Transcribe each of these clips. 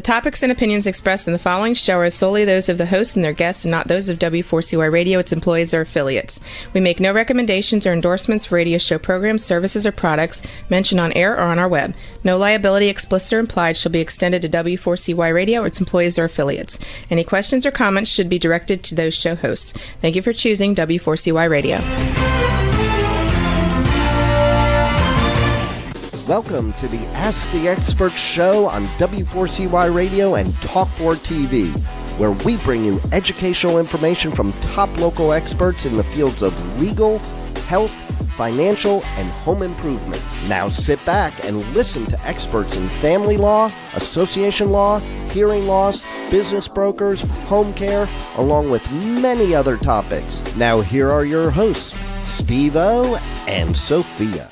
topics and opinions expressed in the following show are solely those of the host and their guests and not those of W4CY Radio, its employees, or affiliates. We make no recommendations or endorsements for radio show programs, services, or products mentioned on air or on our web. No liability, explicit or implied, shall be extended to W4CY Radio or its employees or affiliates. Any questions or comments should be directed to those show hosts. Thank you for choosing W4CY Radio. Welcome to the Ask the Expert show on W4CY Radio and Talk4 TV, where we bring you educational information from top local experts in the fields of legal, health, financial, and home improvement. Now sit back and listen to experts in family law, association law, hearing loss, business brokers, home care, along with many other topics. Now here are your hosts, Steve-O and Sophia.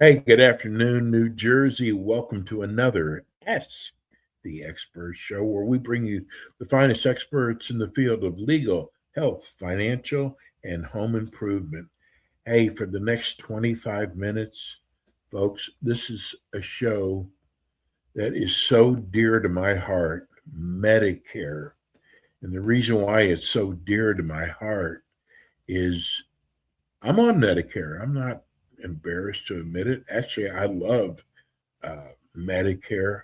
Hey, good afternoon, New Jersey. Welcome to another Ask the Expert show, where we bring you the finest experts in the field of legal, health, financial, and home improvement. Hey, for the next 25 minutes, folks, this is a show that is so dear to my heart, Medicare. And the reason why it's so dear to my heart is I'm on Medicare. I'm not embarrassed to admit it. Actually, I love Medicare,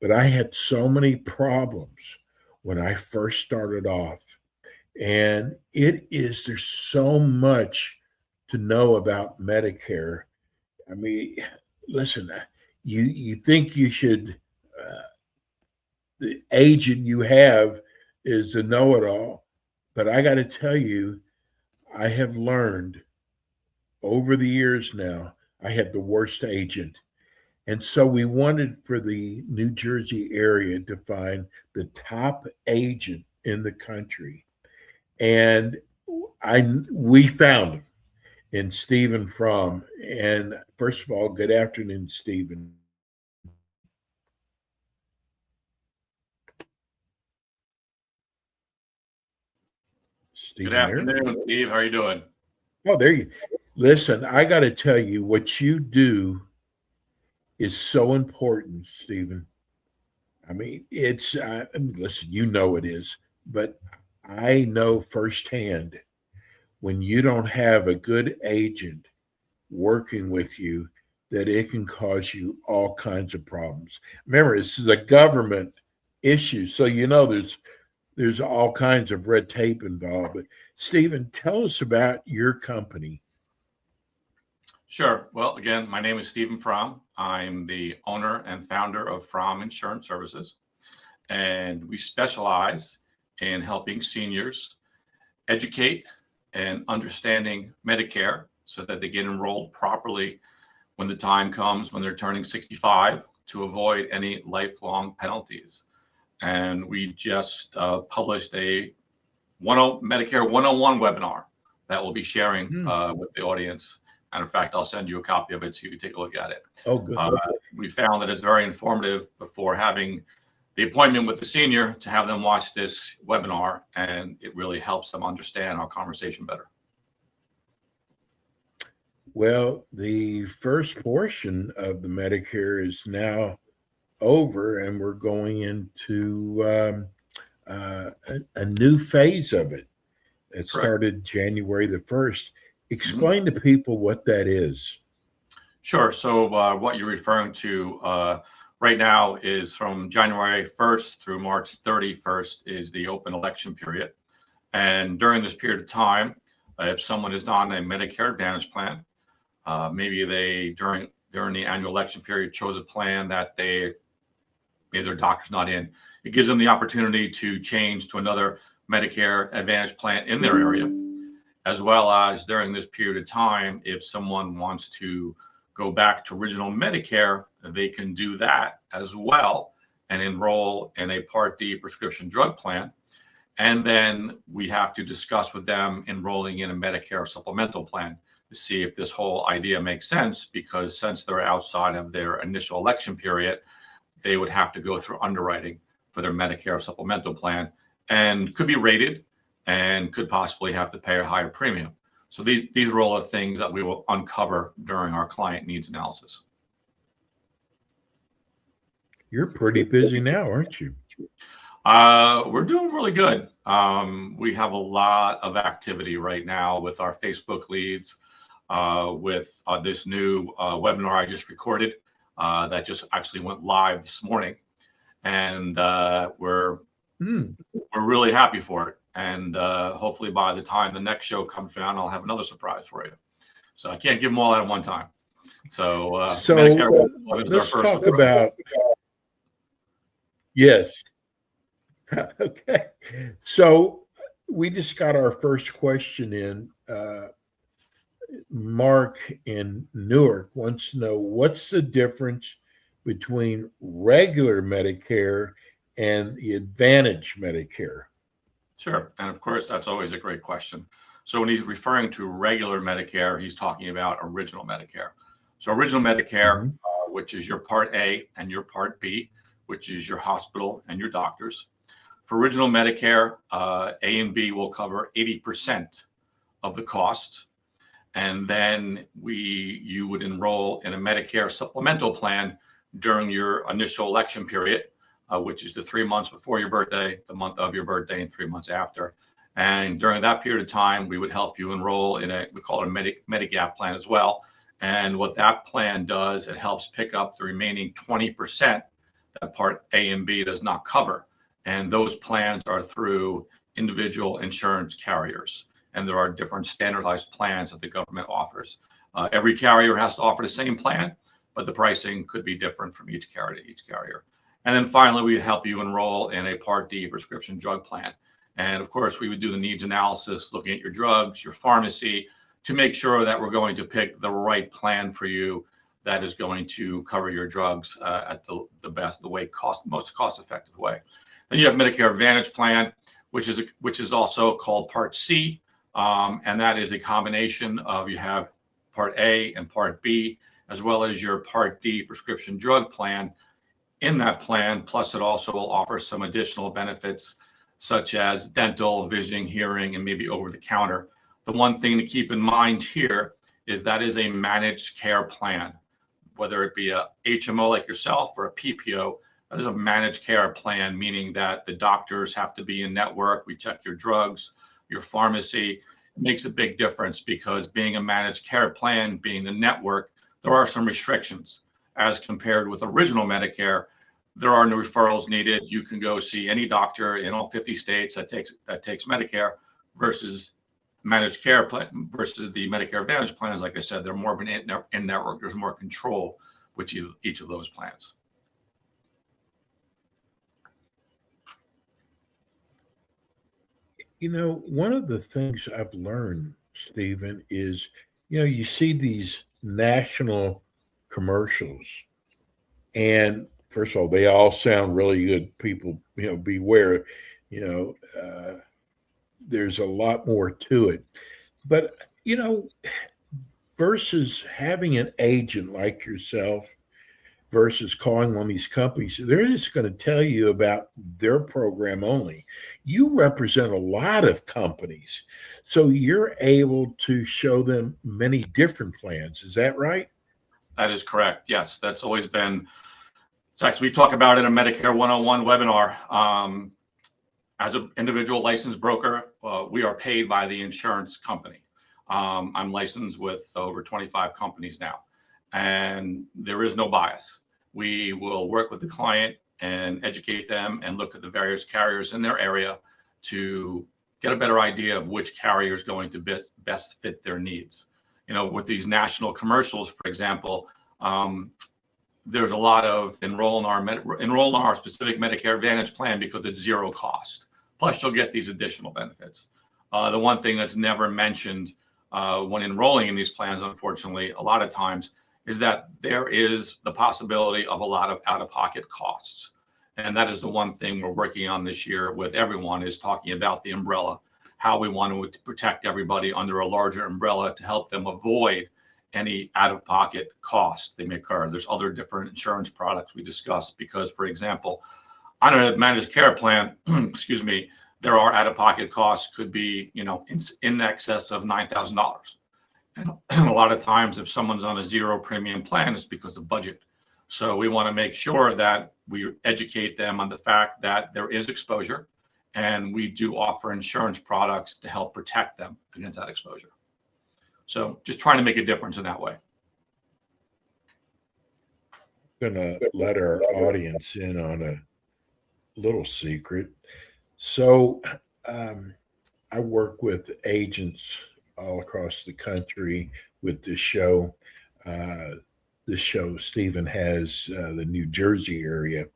but I had so many problems when I first started off. And there's so much to know about Medicare. I mean, listen, you think you should, the agent you have is a know-it-all, but I got to tell you, I have learned over the years now, I had the worst agent. And so we wanted for the New Jersey area to find the top agent in the country. And we found him in Stephen Fromme. And first of all, good afternoon, Stephen. Good afternoon, Steve. How are you doing? Oh, there you listen. I got to tell you, what you do is so important, Stephen. I mean, listen, you know it is, but I know firsthand when you don't have a good agent working with you, that it can cause you all kinds of problems. Remember, this is a government issue, so you know there's all kinds of red tape involved. But Stephen, tell us about your company. Sure. Well, again, my name is Stephen Fromme. I'm the owner and founder of Fromme Insurance Services, and we specialize in helping seniors educate and understanding Medicare so that they get enrolled properly when the time comes when they're turning 65 to avoid any lifelong penalties. And we just published a Medicare 101 webinar that we'll be sharing with the audience. And in fact, I'll send you a copy of it so you can take a look at it. Oh, good. We found that it's very informative before having the appointment with the senior to have them watch this webinar, and it really helps them understand our conversation better. Well, the first portion of the Medicare is now over, and we're going into a new phase of it. It started January the 1st. Explain to people what that is. Sure. So what you're referring to right now is from January 1st through March 31st is the open election period. And during this period of time, if someone is on a Medicare Advantage plan, maybe they during the annual election period chose a plan that maybe their doctor's not in. It gives them the opportunity to change to another Medicare Advantage plan in their area, as well as during this period of time, if someone wants to go back to original Medicare, they can do that as well and enroll in a Part D prescription drug plan. And then we have to discuss with them enrolling in a Medicare supplemental plan to see if this whole idea makes sense, because since they're outside of their initial election period, they would have to go through underwriting for their Medicare supplemental plan and could be rated and could possibly have to pay a higher premium. So these are all the things that we will uncover during our client needs analysis. You're pretty busy now, aren't you? We're doing really good. We have a lot of activity right now with our Facebook leads, with this new webinar I just recorded that just actually went live this morning, and we're really happy for it. And hopefully by the time the next show comes around, I'll have another surprise for you. So I can't give them all out at one time. So let's talk about. Yes. Okay. So we just got our first question in. Mark in Newark wants to know, what's the difference between regular Medicare and the Advantage Medicare? Sure. And of course, that's always a great question. So when he's referring to regular Medicare, he's talking about original Medicare. So original Medicare, which is your Part A and your Part B, which is your hospital and your doctors. For original Medicare, A and B will cover 80% of the cost. And then you would enroll in a Medicare supplemental plan during your initial election period, which is the 3 months before your birthday, the month of your birthday, and 3 months after. And during that period of time, we would help you enroll in we call it a Medigap plan as well. And what that plan does, it helps pick up the remaining 20% that Part A and B does not cover. And those plans are through individual insurance carriers. And there are different standardized plans that the government offers. Every carrier has to offer the same plan, but the pricing could be different from each carrier to each carrier. And then finally, we help you enroll in a Part D prescription drug plan. And of course, we would do the needs analysis, looking at your drugs, your pharmacy, to make sure that we're going to pick the right plan for you that is going to cover your drugs at the most cost-effective way. Then you have Medicare Advantage plan, which is also called Part C. And that is a combination of, you have Part A and Part B, as well as your Part D prescription drug plan. In that plan, plus it also will offer some additional benefits such as dental, vision, hearing, and maybe over the counter. The one thing to keep in mind here is that is a managed care plan, whether it be a HMO like yourself or a PPO. That is a managed care plan, meaning that the doctors have to be in network. We check your drugs, your pharmacy. It makes a big difference because being a managed care plan, being the network, there are some restrictions as compared with original Medicare. There are no referrals needed. You can go see any doctor in all 50 states that takes Medicare, versus managed care plan versus the Medicare Advantage plans. Like I said, they're more of an in-network. There's more control with each of those plans. You know, one of the things I've learned, Stephen, is, you see these national commercials, and first of all, they all sound really good. People, beware, there's a lot more to it. But, versus having an agent like yourself versus calling on these companies, they're just going to tell you about their program only. You represent a lot of companies, so you're able to show them many different plans. Is that right? That is correct. Yes, that's always been. It's actually, we talk about it in a Medicare 101 webinar. As an individual licensed broker, we are paid by the insurance company. I'm licensed with over 25 companies now, and there is no bias. We will work with the client and educate them and look at the various carriers in their area to get a better idea of which carrier is going to best fit their needs. With these national commercials, for example, there's a lot of enroll in our specific Medicare Advantage plan because it's zero cost. Plus, you'll get these additional benefits. The one thing that's never mentioned when enrolling in these plans, unfortunately, a lot of times, is that there is the possibility of a lot of out-of-pocket costs. And that is the one thing we're working on this year with everyone, is talking about the umbrella, how we want to protect everybody under a larger umbrella to help them avoid any out-of-pocket costs they may incur. There's other different insurance products we discussed because, for example, on a managed care plan, excuse me, there are out-of-pocket costs could be, in excess of $9,000. And a lot of times, if someone's on a zero premium plan, it's because of budget. So we want to make sure that we educate them on the fact that there is exposure, and we do offer insurance products to help protect them against that exposure. So just trying to make a difference in that way. I'm going to let our audience in on a little secret. So I work with agents all across the country with this show. Stephen has the New Jersey area.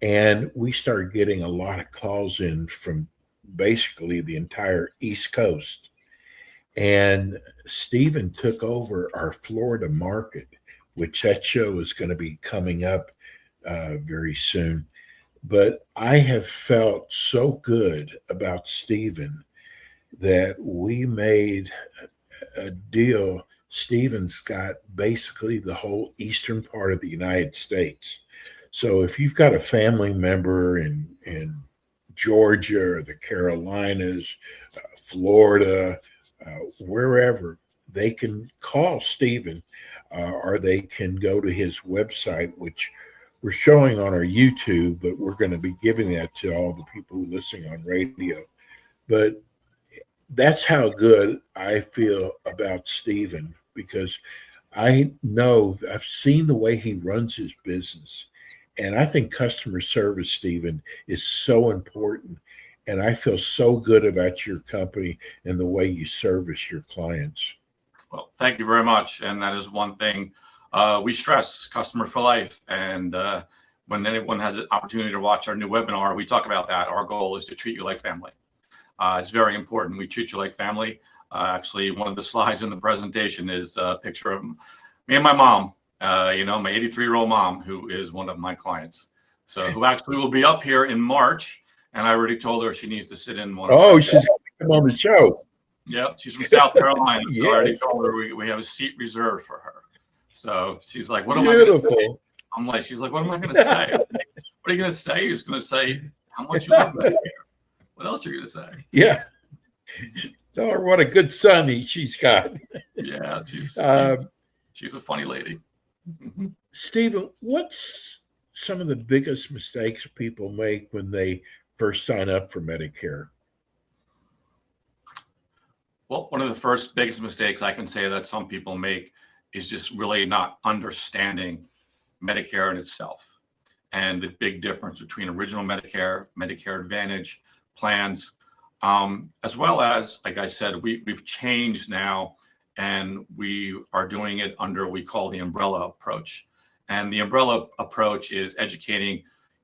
And we started getting a lot of calls in from basically the entire East Coast. And Stephen took over our Florida market, which that show is going to be coming up very soon. But I have felt so good about Stephen that we made a deal. Stephen's got basically the whole eastern part of the United States. So if you've got a family member in Georgia or the Carolinas, Florida, wherever, they can call Stephen or they can go to his website, which we're showing on our YouTube, but we're going to be giving that to all the people who listen on radio. But that's how good I feel about Stephen, because I know I've seen the way he runs his business. And I think customer service, Stephen, is so important. And I feel so good about your company and the way you service your clients. Well, thank you very much. And that is one thing we stress, customer for life. And when anyone has an opportunity to watch our new webinar, we talk about that. Our goal is to treat you like family. It's very important. We treat you like family. Actually, one of the slides in the presentation is a picture of me and my mom. My 83-year-old mom, who is one of my clients. So who actually will be up here in March. And I already told her she needs to sit in one. Oh, she's going to come on the show. Yep. She's from South Carolina. Yes. So I already told her we have a seat reserved for her. So she's like, what am I going to say? I'm like, she's like, what am I going to say? What are you going to say? You're just going to say how much you love Medicare. What else are you going to say? Yeah. Tell her what a good son she's got. Yeah. She's a funny lady. Stephen, what's some of the biggest mistakes people make when they first sign up for Medicare? Well, one of the first biggest mistakes I can say that some people make is just really not understanding Medicare in itself and the big difference between original Medicare, Medicare Advantage plans, as well as, like I said, we've changed now. And we are doing it under what we call the umbrella approach. And the umbrella approach is educating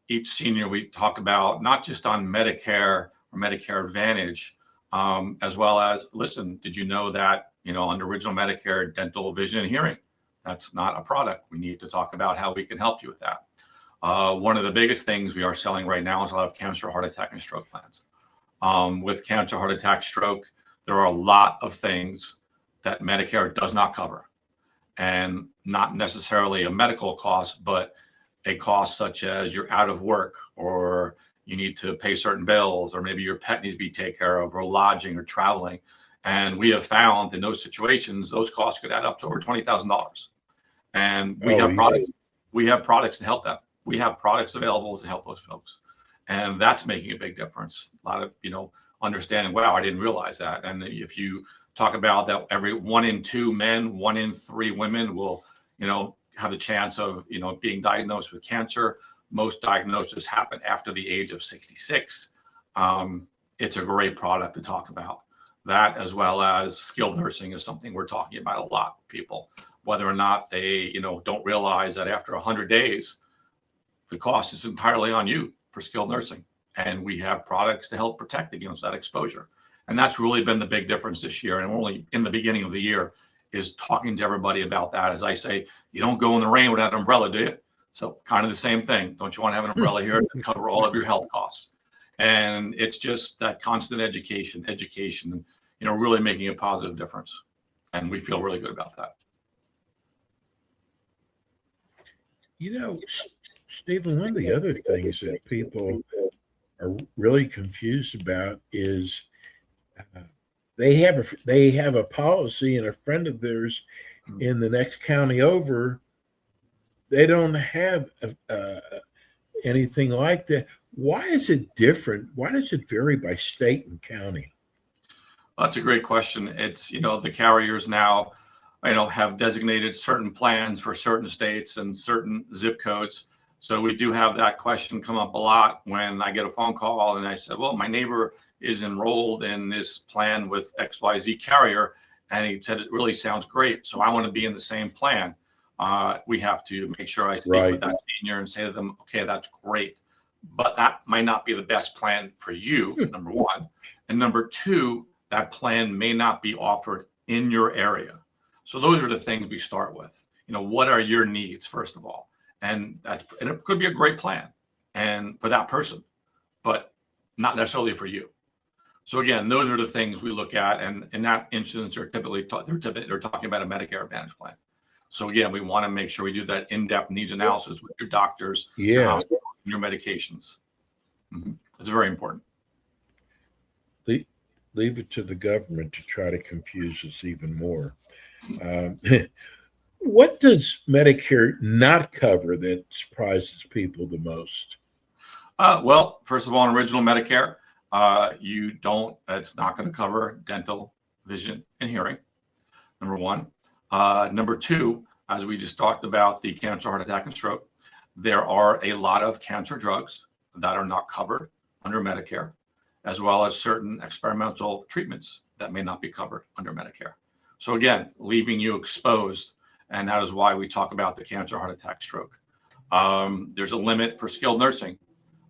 each senior. We talk about not just on Medicare or Medicare Advantage, as well as, listen, did you know that, under original Medicare, dental, vision, and hearing, that's not a product. We need to talk about how we can help you with that. One of the biggest things we are selling right now is a lot of cancer, heart attack, and stroke plans. With cancer, heart attack, stroke, there are a lot of things that Medicare does not cover, and not necessarily a medical cost, but a cost such as you're out of work, or you need to pay certain bills, or maybe your pet needs to be taken care of, or lodging or traveling. And we have found in those situations, those costs could add up to over $20,000. And we have products. We have products to help them. We have products available to help those folks. And that's making a big difference. A lot of, understanding, wow, I didn't realize that. And if you talk about that, every 1 in 2 men, 1 in 3 women will, have a chance of, being diagnosed with cancer. Most diagnoses happen after the age of 66. It's a great product to talk about. That, as well as skilled nursing, is something we're talking about a lot with people, whether or not they, don't realize that after 100 days, the cost is entirely on you for skilled nursing. And we have products to help protect against that exposure. And that's really been the big difference this year. And only in the beginning of the year is talking to everybody about that. As I say, you don't go in the rain without an umbrella, do you? So kind of the same thing. Don't you want to have an umbrella here to cover all of your health costs? And it's just that constant education, and, really making a positive difference. And we feel really good about that. Stephen, one of the other things that people are really confused about is they have a policy, and a friend of theirs in the next county over they don't have anything like that. Why is it different? Why does it vary by state and county? That's a great question. It's, the carriers now, have designated certain plans for certain states and certain zip codes. So we do have that question come up a lot when I get a phone call and I said, well, my neighbor is enrolled in this plan with XYZ carrier. And he said, it really sounds great. So I want to be in the same plan. We have to make sure I speak with that senior and say to them, okay, that's great. But that might not be the best plan for you, number one. And number two, that plan may not be offered in your area. So those are the things we start with. What are your needs, first of all? And it could be a great plan and for that person, but not necessarily for you. So again, those are the things we look at. And in that instance, they're typically they're talking about a Medicare Advantage plan. So again, we want to make sure we do that in-depth needs analysis with your doctors, your hospitals, and your medications. It's very important. Leave it to the government to try to confuse us even more. What does Medicare not cover that surprises people the most? Well, first of all, in original Medicare, it's not going to cover dental, vision, and hearing, number one. Number two, as we just talked about the cancer, heart attack, and stroke, there are a lot of cancer drugs that are not covered under Medicare, as well as certain experimental treatments that may not be covered under Medicare. So again, leaving you exposed, and that is why we talk about the cancer, heart attack, stroke. There's a limit for skilled nursing,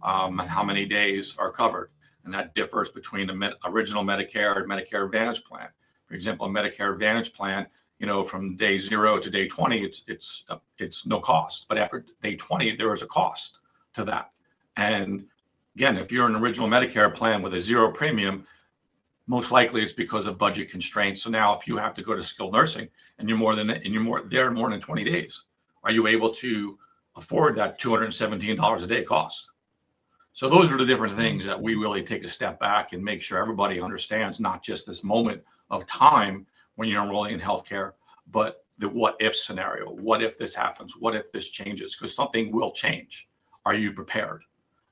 and how many days are covered, and that differs between the original Medicare and Medicare Advantage plan. For example, a Medicare Advantage plan, from day 0 to day 20, it's no cost, but after day 20, there is a cost to that. And again, if you're an original Medicare plan with a 0 premium, most likely it's because of budget constraints. So now if you have to go to skilled nursing and you're more than 20 days, are you able to afford that $217 a day cost? So those are the different things that we really take a step back and make sure everybody understands, not just this moment of time when you're enrolling in healthcare, but the what if scenario. What if this happens? What if this changes? Because something will change. Are you prepared?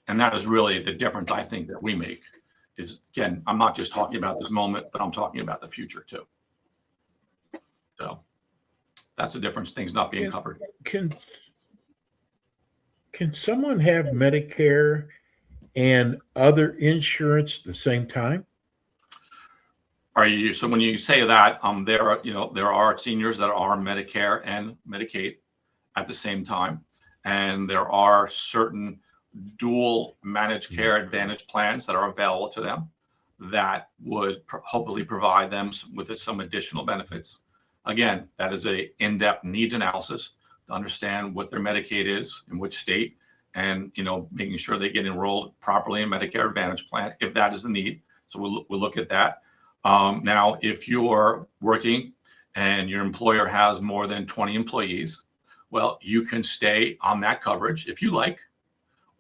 And that is really the difference I think that we make. Is, again, I'm not just talking about this moment, but I'm talking about the future too. So that's the difference, things not being covered. Can someone have Medicare and other insurance at the same time? So when you say that, there are seniors that are Medicare and Medicaid at the same time. And there are certain dual managed care advantage plans that are available to them that would hopefully provide them with some additional benefits. Again, that is a in-depth needs analysis to understand what their Medicaid is in which state, and making sure they get enrolled properly in Medicare Advantage plan if that is the need. So we'll look at that. Now, if you're working and your employer has more than 20 employees, well, you can stay on that coverage if you like,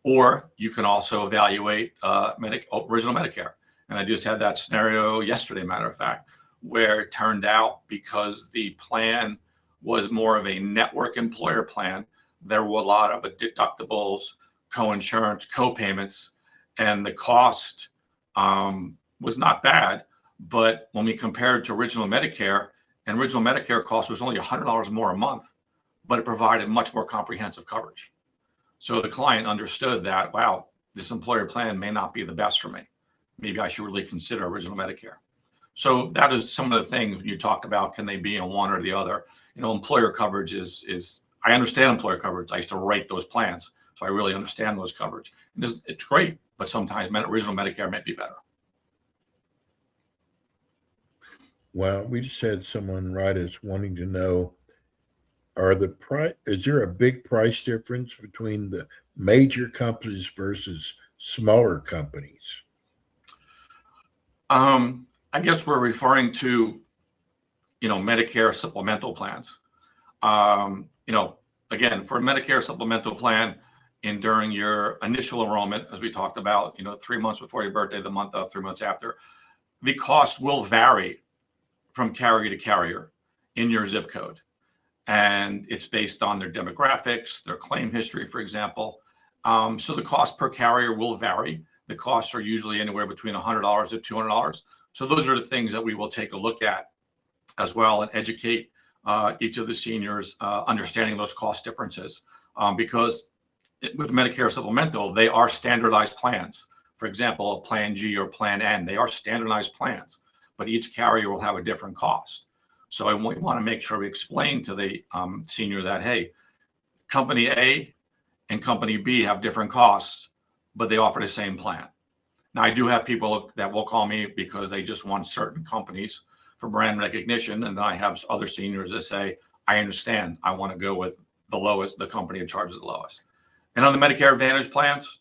or you can also evaluate original Medicare. And I just had that scenario yesterday, matter of fact, where it turned out because the plan was more of a network employer plan, there were a lot of deductibles, co-insurance, co-payments, and the cost was not bad. But when we compared to original Medicare, and original Medicare cost was only $100 more a month, but it provided much more comprehensive coverage. So the client understood that, wow, this employer plan may not be the best for me. Maybe I should really consider original Medicare. So that is some of the things you talked about. Can they be in one or the other? Employer coverage is I understand employer coverage. I used to write those plans, so I really understand those coverage. And it's great, but sometimes original Medicare might be better. Well, we just had someone write us wanting to know, is there a big price difference between the major companies versus smaller companies? I guess we're referring to, Medicare supplemental plans. Again, for a Medicare supplemental plan, and during your initial enrollment, as we talked about, 3 months before your birthday, the month of, 3 months after, the cost will vary from carrier to carrier in your zip code. and it's based on their demographics, their claim history, for example. So the cost per carrier will vary. The costs are usually anywhere between $100 to $200. So those are the things that we will take a look at as well and educate each of the seniors understanding those cost differences. Because with Medicare Supplemental, they are standardized plans. For example, Plan G or Plan N, they are standardized plans, but each carrier will have a different cost. So we want to make sure we explain to the senior that, hey, Company A and Company B have different costs, but they offer the same plan. Now, I do have people that will call me because they just want certain companies for brand recognition. And then I have other seniors that say, I understand, I want to go with the lowest, the company that charges the lowest. And on the Medicare Advantage plans,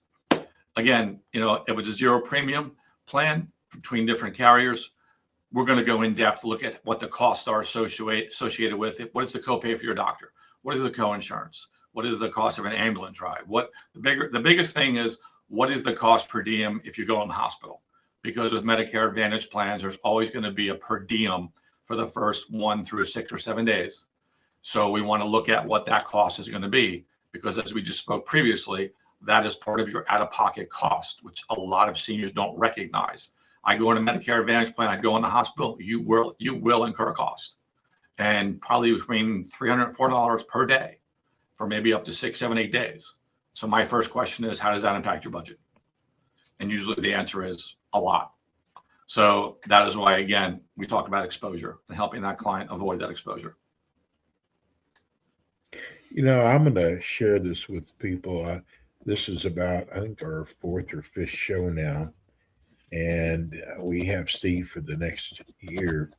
again, if it's a zero premium plan between different carriers, we're going to go in depth, look at what the costs are associated with it. What is the copay for your doctor? What is the coinsurance? What is the cost of an ambulance ride? The biggest thing is, what is the cost per diem if you go in the hospital? Because with Medicare Advantage plans, there's always going to be a per diem for the first 1 through 6 or 7 days. So we want to look at what that cost is going to be, because as we just spoke previously, that is part of your out-of-pocket cost, which a lot of seniors don't recognize. I go in a Medicare Advantage plan, I go in the hospital, you will incur a cost, and probably between $300 and $400 per day for maybe up to 6, 7, 8 days. So my first question is, how does that impact your budget? And usually the answer is a lot. So that is why, again, we talk about exposure and helping that client avoid that exposure. I'm going to share this with people. This is about, I think, our 4th or 5th show now. And we have Steve for the next year.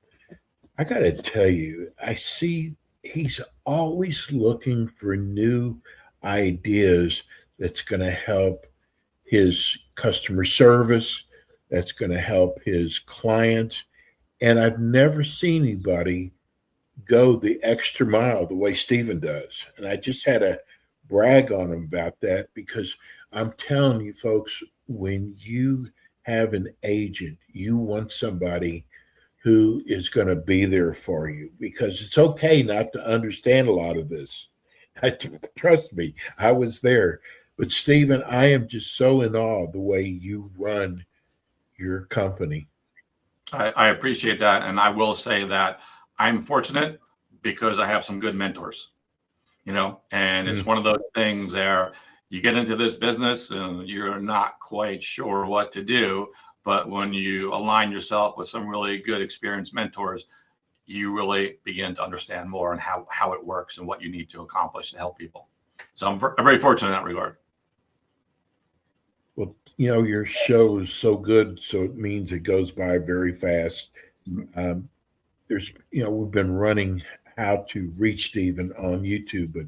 I got to tell you, I see he's always looking for new ideas that's going to help his customer service, that's going to help his clients. And I've never seen anybody go the extra mile the way Stephen does. And I just had to brag on him about that, because I'm telling you folks, when you have an agent, you want somebody who is going to be there for you, because it's okay not to understand a lot of this. Trust me, I was there. But Stephen, I am just so in awe of the way you run your company. I appreciate that. And I will say that I'm fortunate because I have some good mentors, and it's one of those things there. You get into this business and you're not quite sure what to do, but when you align yourself with some really good experienced mentors, you really begin to understand more and how it works and what you need to accomplish to help people. So I'm very fortunate in that regard. Well, your show is so good, so it means it goes by very fast. We've been running how to reach Stephen on YouTube, but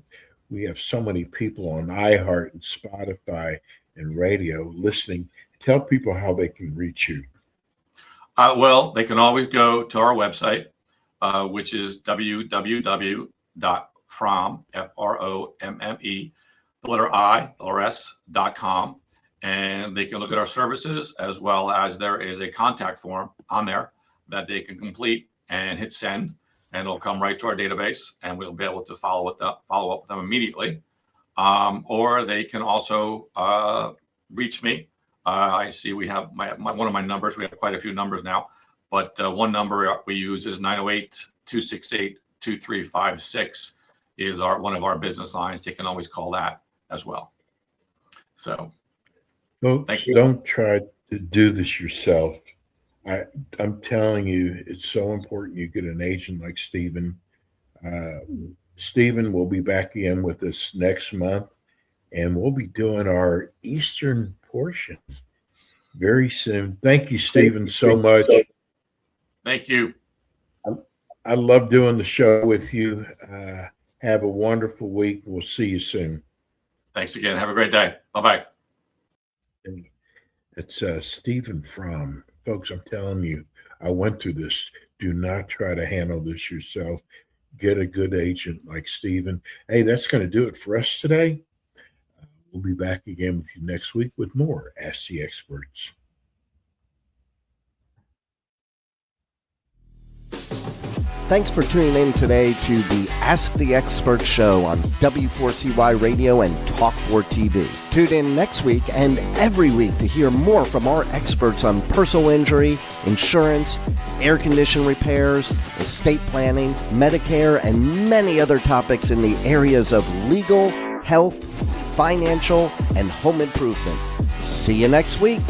we have so many people on iHeart and Spotify and radio listening. Tell people how they can reach you. Well, they can always go to our website, which is www.fromme, F-R-O-M-M-E, the letter I, the letter S.com. And they can look at our services, as well as there is a contact form on there that they can complete and hit send, and it'll come right to our database, and we'll be able to follow up with them immediately. Or they can also reach me. I see we have one of my numbers. We have quite a few numbers now, but one number we use is 908-268-2356 is one of our business lines. They can always call that as well. So. Folks, don't try to do this yourself. I'm telling you, it's so important you get an agent like Stephen. Stephen will be back again with us next month, and we'll be doing our Eastern portion very soon. Thank you, Stephen, so much. Thank you. I love doing the show with you. Have a wonderful week. We'll see you soon. Thanks again. Have a great day. Bye-bye. It's Stephen Fromme. Folks, I'm telling you, I went through this. Do not try to handle this yourself. Get a good agent like Stephen. Hey, that's going to do it for us today. We'll be back again with you next week with more Ask the Experts. Thanks for tuning in today to the Ask the Expert show on W4CY Radio and Talk4 TV. Tune in next week and every week to hear more from our experts on personal injury, insurance, air condition repairs, estate planning, Medicare, and many other topics in the areas of legal, health, financial, and home improvement. See you next week.